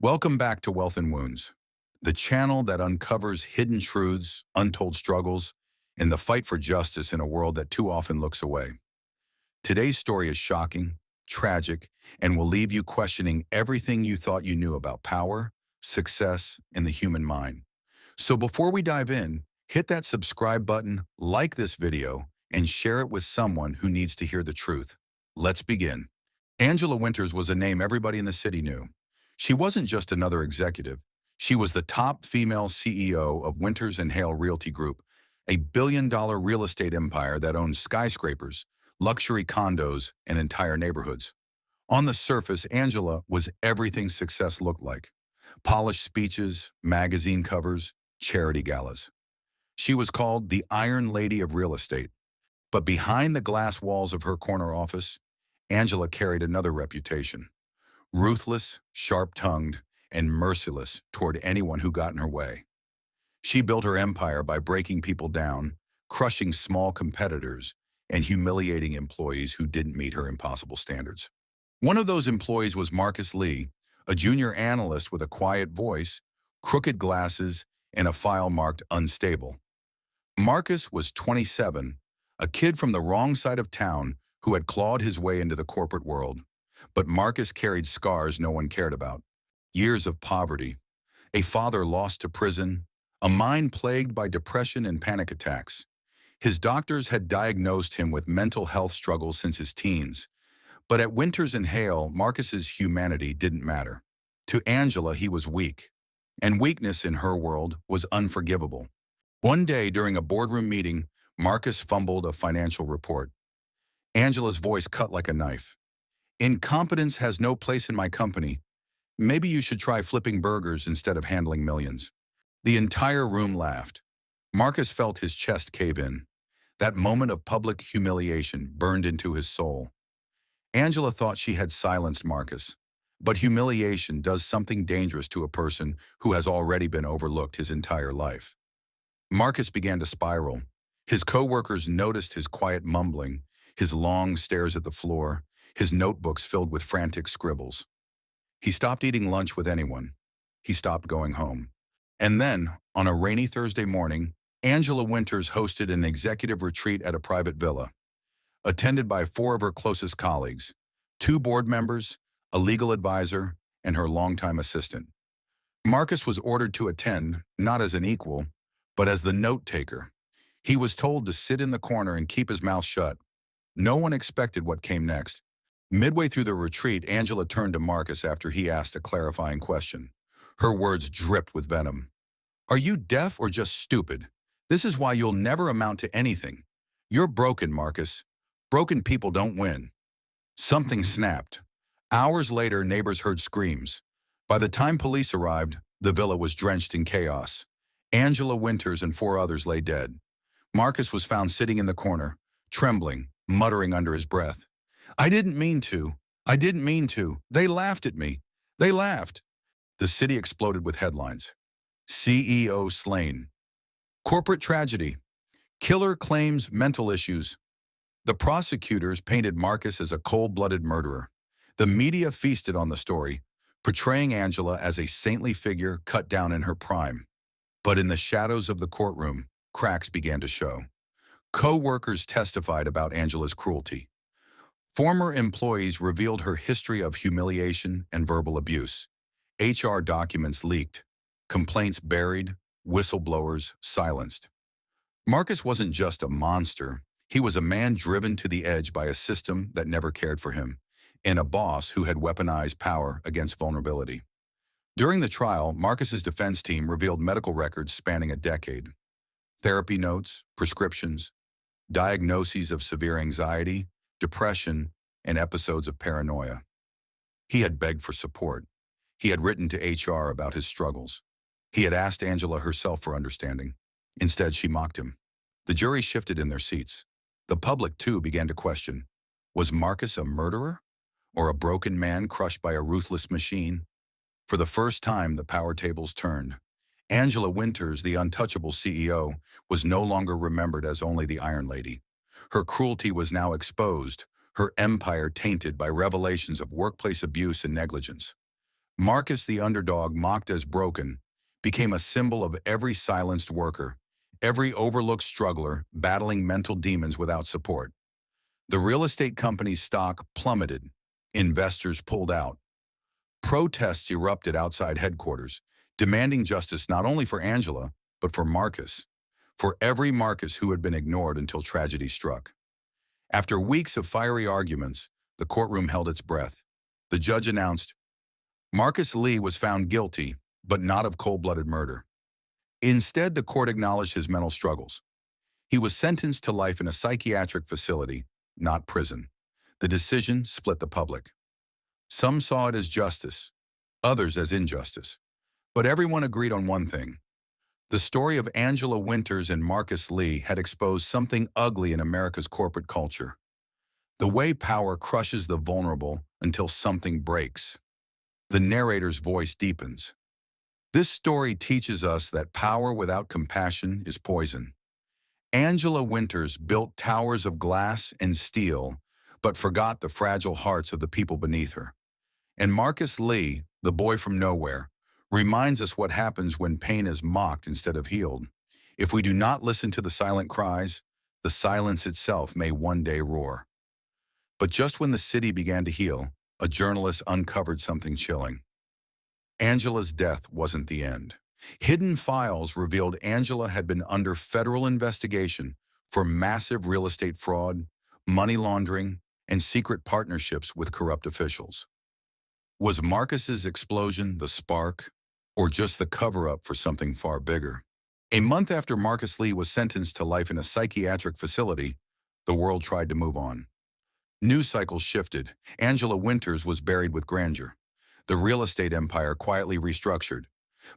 Welcome back to Wealth and Wounds, the channel that uncovers hidden truths, untold struggles, and the fight for justice in a world that too often looks away. Today's story is shocking, tragic, and will leave you questioning everything you thought you knew about power, success, and the human mind. So before we dive in, hit that subscribe button, like this video, and share it with someone who needs to hear the truth. Let's begin. Angela Winters was a name everybody in the city knew. She wasn't just another executive. She was the top female CEO of Winters and Hale Realty Group, a billion-dollar real estate empire that owned skyscrapers, luxury condos, and entire neighborhoods. On the surface, Angela was everything success looked like. Polished speeches, magazine covers, charity galas. She was called the Iron Lady of Real Estate. But behind the glass walls of her corner office, Angela carried another reputation: ruthless, sharp-tongued, and merciless toward anyone who got in her way. She built her empire by breaking people down, crushing small competitors, and humiliating employees who didn't meet her impossible standards. One of those employees was Marcus Lee, a junior analyst with a quiet voice, crooked glasses, and a file marked unstable. Marcus was 27, a kid from the wrong side of town who had clawed his way into the corporate world. But Marcus carried scars no one cared about. Years of poverty, a father lost to prison, a mind plagued by depression and panic attacks. His doctors had diagnosed him with mental health struggles since his teens. But at Winters and Hale, Marcus's humanity didn't matter. To Angela, he was weak. And weakness in her world was unforgivable. One day during a boardroom meeting, Marcus fumbled a financial report. Angela's voice cut like a knife. "Incompetence has no place in my company. Maybe you should try flipping burgers instead of handling millions." The entire room laughed. Marcus felt his chest cave in. That moment of public humiliation burned into his soul. Angela thought she had silenced Marcus. But humiliation does something dangerous to a person who has already been overlooked his entire life. Marcus began to spiral. His coworkers noticed his quiet mumbling, his long stares at the floor, his notebooks filled with frantic scribbles. He stopped eating lunch with anyone. He stopped going home. And then, on a rainy Thursday morning, Angela Winters hosted an executive retreat at a private villa, attended by four of her closest colleagues: two board members, a legal advisor, and her longtime assistant. Marcus was ordered to attend, not as an equal, but as the note-taker. He was told to sit in the corner and keep his mouth shut. No one expected what came next. Midway through the retreat, Angela turned to Marcus after he asked a clarifying question. Her words dripped with venom. "Are you deaf or just stupid? This is why you'll never amount to anything. You're broken, Marcus. Broken people don't win." Something snapped. Hours later, neighbors heard screams. By the time police arrived, the villa was drenched in chaos. Angela Winters and four others lay dead. Marcus was found sitting in the corner, trembling, muttering under his breath, "I didn't mean to. I didn't mean to. They laughed at me. They laughed." The city exploded with headlines. CEO slain. Corporate tragedy. Killer claims mental issues. The prosecutors painted Marcus as a cold-blooded murderer. The media feasted on the story, portraying Angela as a saintly figure cut down in her prime. But in the shadows of the courtroom, cracks began to show. Co-workers testified about Angela's cruelty. Former employees revealed her history of humiliation and verbal abuse. HR documents leaked, complaints buried, whistleblowers silenced. Marcus wasn't just a monster. He was a man driven to the edge by a system that never cared for him, and a boss who had weaponized power against vulnerability. During the trial, Marcus's defense team revealed medical records spanning a decade. Therapy notes, prescriptions, diagnoses of severe anxiety, depression, and episodes of paranoia. He had begged for support. He had written to HR about his struggles. He had asked Angela herself for understanding. Instead, she mocked him. The jury shifted in their seats. The public, too, began to question: was Marcus a murderer or a broken man crushed by a ruthless machine? For the first time, the power tables turned. Angela Winters, the untouchable CEO, was no longer remembered as only the Iron Lady. Her cruelty was now exposed, her empire tainted by revelations of workplace abuse and negligence. Marcus, the underdog mocked as broken, became a symbol of every silenced worker, every overlooked struggler battling mental demons without support. The real estate company's stock plummeted. Investors pulled out. Protests erupted outside headquarters, demanding justice not only for Angela, but for Marcus, for every Marcus who had been ignored until tragedy struck. After weeks of fiery arguments, the courtroom held its breath. The judge announced, Marcus Lee was found guilty, but not of cold-blooded murder. Instead, the court acknowledged his mental struggles. He was sentenced to life in a psychiatric facility, not prison. The decision split the public. Some saw it as justice, others as injustice. But everyone agreed on one thing. The story of Angela Winters and Marcus Lee had exposed something ugly in America's corporate culture. The way power crushes the vulnerable until something breaks. The narrator's voice deepens. This story teaches us that power without compassion is poison. Angela Winters built towers of glass and steel, but forgot the fragile hearts of the people beneath her. And Marcus Lee, the boy from nowhere, reminds us what happens when pain is mocked instead of healed. If we do not listen to the silent cries, the silence itself may one day roar. But just when the city began to heal, a journalist uncovered something chilling. Angela's death wasn't the end. Hidden files revealed Angela had been under federal investigation for massive real estate fraud, money laundering, and secret partnerships with corrupt officials. Was Marcus's explosion the spark, or just the cover-up for something far bigger? A month after Marcus Lee was sentenced to life in a psychiatric facility, the world tried to move on. News cycles shifted. Angela Winters was buried with grandeur. The real estate empire quietly restructured.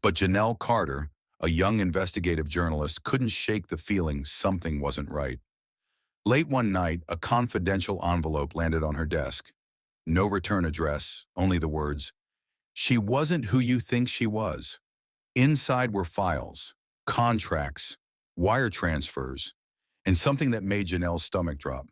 But Janelle Carter, a young investigative journalist, couldn't shake the feeling something wasn't right. Late one night, a confidential envelope landed on her desk. No return address, only the words, "She wasn't who you think she was." Inside were files, contracts, wire transfers, and something that made Janelle's stomach drop.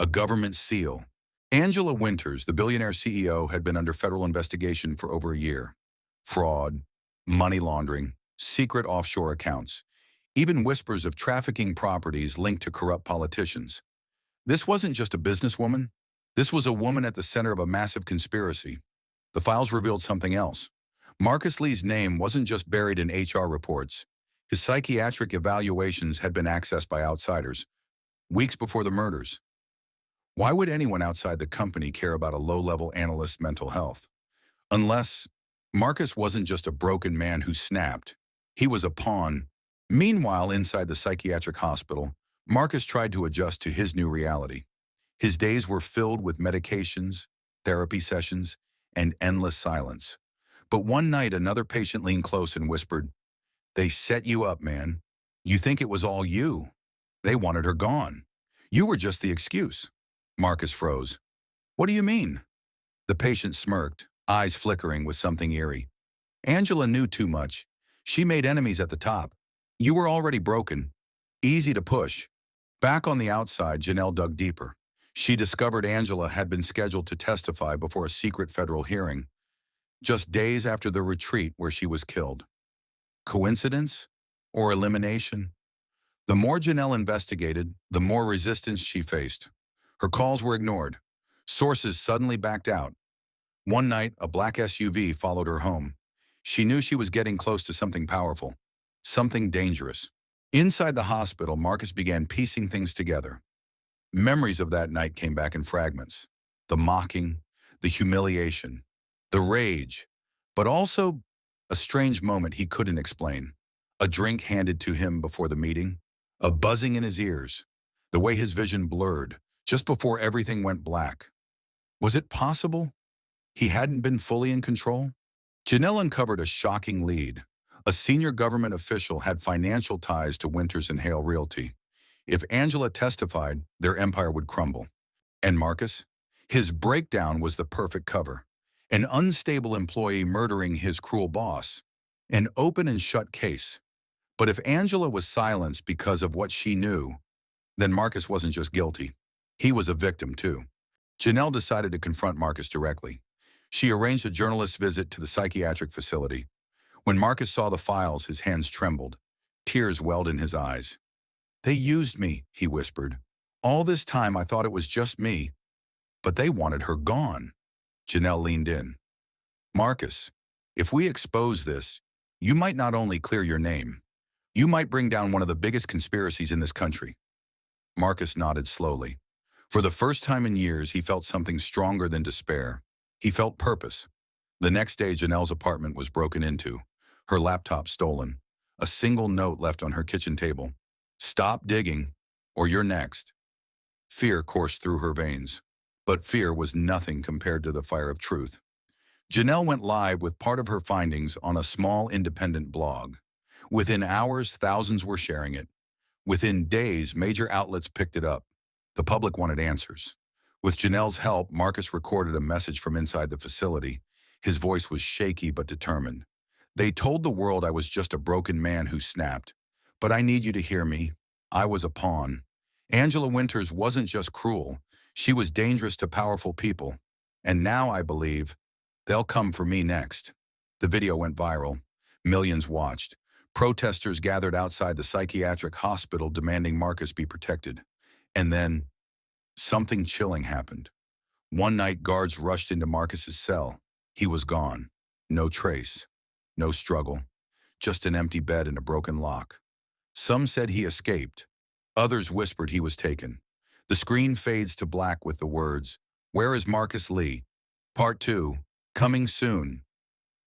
A government seal. Angela Winters, the billionaire CEO, had been under federal investigation for over a year. Fraud, money laundering, secret offshore accounts, even whispers of trafficking properties linked to corrupt politicians. This wasn't just a businesswoman. This was a woman at the center of a massive conspiracy. The files revealed something else. Marcus Lee's name wasn't just buried in HR reports. His psychiatric evaluations had been accessed by outsiders, weeks before the murders. Why would anyone outside the company care about a low-level analyst's mental health? Unless Marcus wasn't just a broken man who snapped. He was a pawn. Meanwhile, inside the psychiatric hospital, Marcus tried to adjust to his new reality. His days were filled with medications, therapy sessions, and endless silence. But one night, another patient leaned close and whispered, "They set you up, man. You think it was all you. They wanted her gone. You were just the excuse." Marcus froze. "What do you mean?" The patient smirked, eyes flickering with something eerie. "Angela knew too much. She made enemies at the top. You were already broken. Easy to push." Back on the outside, Janelle dug deeper. She discovered Angela had been scheduled to testify before a secret federal hearing, just days after the retreat where she was killed. Coincidence or elimination? The more Janelle investigated, the more resistance she faced. Her calls were ignored. Sources suddenly backed out. One night, a black SUV followed her home. She knew she was getting close to something powerful, something dangerous. Inside the hospital, Marcus began piecing things together. Memories of that night came back in fragments. The mocking, the humiliation, the rage, but also a strange moment he couldn't explain. A drink handed to him before the meeting, a buzzing in his ears, the way his vision blurred just before everything went black. Was it possible he hadn't been fully in control? Janelle uncovered a shocking lead. A senior government official had financial ties to Winters and Hale Realty. If Angela testified, their empire would crumble. And Marcus? His breakdown was the perfect cover. An unstable employee murdering his cruel boss. An open and shut case. But if Angela was silenced because of what she knew, then Marcus wasn't just guilty. He was a victim too. Janelle decided to confront Marcus directly. She arranged a journalist's visit to the psychiatric facility. When Marcus saw the files, his hands trembled. Tears welled in his eyes. "They used me," he whispered. "All this time I thought it was just me, but they wanted her gone." Janelle leaned in. "Marcus, if we expose this, you might not only clear your name, you might bring down one of the biggest conspiracies in this country." Marcus nodded slowly. For the first time in years, he felt something stronger than despair. He felt purpose. The next day, Janelle's apartment was broken into, her laptop stolen, a single note left on her kitchen table. "Stop digging, or you're next." Fear coursed through her veins, but fear was nothing compared to the fire of truth. Janelle went live with part of her findings on a small independent blog. Within hours, thousands were sharing it. Within days, major outlets picked it up. The public wanted answers. With Janelle's help, Marcus recorded a message from inside the facility. His voice was shaky but determined. "They told the world I was just a broken man who snapped. But I need you to hear me. I was a pawn. Angela Winters wasn't just cruel. She was dangerous to powerful people. And now I believe they'll come for me next." The video went viral. Millions watched. Protesters gathered outside the psychiatric hospital demanding Marcus be protected. And then, something chilling happened. One night, guards rushed into Marcus's cell. He was gone. No trace. No struggle. Just an empty bed and a broken lock. Some said he escaped. Others whispered he was taken. The screen fades to black with the words, "Where is Marcus Lee? Part 2, coming soon."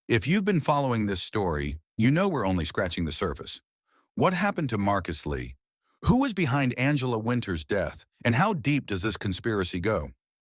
If you've been following this story, you know we're only scratching the surface. What happened to Marcus Lee? Who is behind Angela Winters' death? And how deep does this conspiracy go?